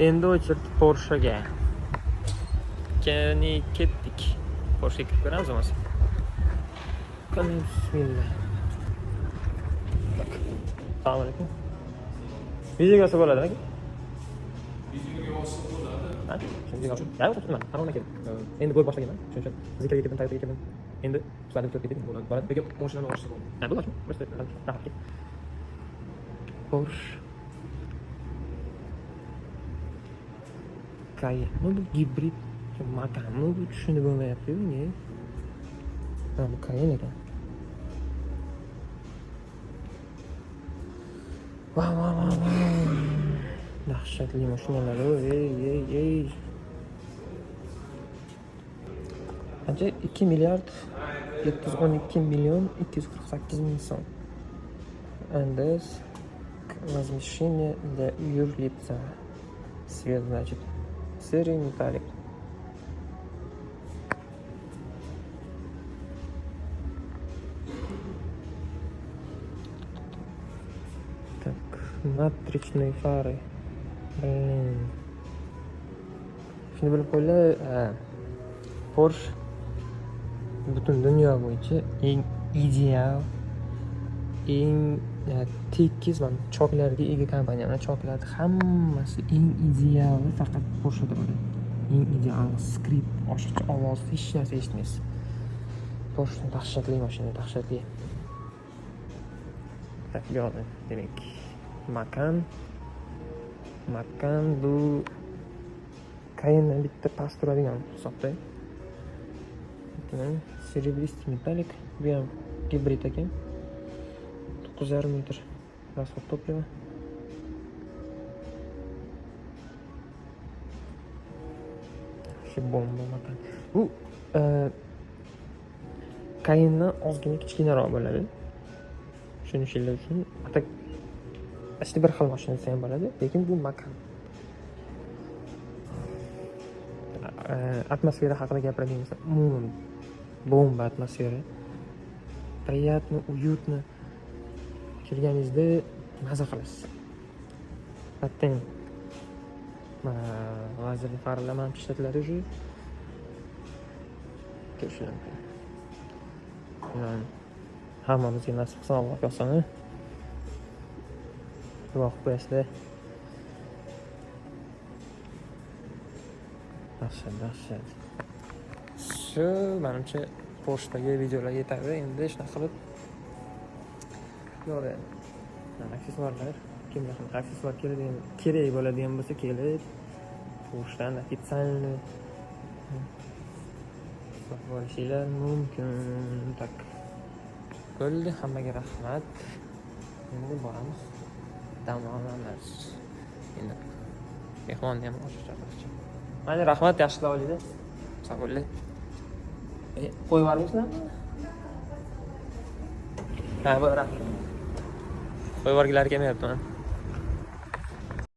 Endi o'chirib Porsche'ga. Kani ketdik. Porsche'ga kirib ko'ramiz bo'lmasa. Qani bismillah. Assalomu alaykum. Videoga olsa bo'ladimi aka? Videoga olsa bo'ladi. Ha? Videoga olsa. Ya, o'qitman. Qarorga keldim. Endi bo'lib boshlaganman. Shuning uchun zikirga keldim, tayyorga keldim. Endi sizlarni kutib ketdim. Bo'ladi. Lekin mashinani olsa bo'ladi. Ha, bo'ladimi? Bo'lsa, rahat ket. Porsche Cayenne. Bu gibrid Macan'ı bu tushunib bo'lmayapti bunga. Ha, bu Cayenne ekan. Wow. Dahshatli mashinalar. Ey. Qancha? 2 milliard 712 million 248 ming so'm. Andes размещение для юрлица. Цвет, значит, серый металлик. Так, матричные фары. Блин. Shuni bilib qo'yinglar, Porsche butun dunyo bo'yicha eng ideal, eng tekis va choklarga ega kompaniya. Mana choklar hammasi eng ideali faqat Porsche'da bo'ladi. Eng ideal skript, oshiqcha ovoz, hech narsa eshitmaysiz. Porsche dahshatli mashina, dahshatli. Tak, yo'q, demak, Macan bu Cayenne bitta past turadigan hisobda. Серебристый металлик, bu ham gibrid ekan. 9,5 litr расход топлива. Вообще bomba Macan. Bu Cayenne ozgina kichkinaroq bo'ladi. Tushunishinglar uchun, atak ashli bir xil mashina desa ham bo'ladi, lekin bu Macan. Atmosfera haqida gapiradigan bo'lsa, umuman bomba atmosfera. Приятно, уютно. Kirganingizda maza qilasiz. Hatto lazerli farlar ham ishlatiladi shu. Ko'rishlar mumkin. Yani hammamizga nasib qilsa Alloh yo'qsa, duo qilib qo'yasizlar. Dahshat. Shu menimcha Porsche'dagi videolar yetadi. Endi shunaqa qilib yo'q, aksessuarlar, kimlar aksessuar kerak bo'ladigan bo'lsa kelib, Porsche'dan официально sotib olishinglar mumkin. Tak. Bo'ldi, hammaga rahmat. Endi boramiz. Dam olamiz. Endi mehmonni ham oshircha qilishchi. Mana rahmat, yaxshilab olinglar. Sog'lik. Qo'yib yubormaysizlarmi? Ha, bu rahmat. Qo'yib yuborgilari kelmayapti mana.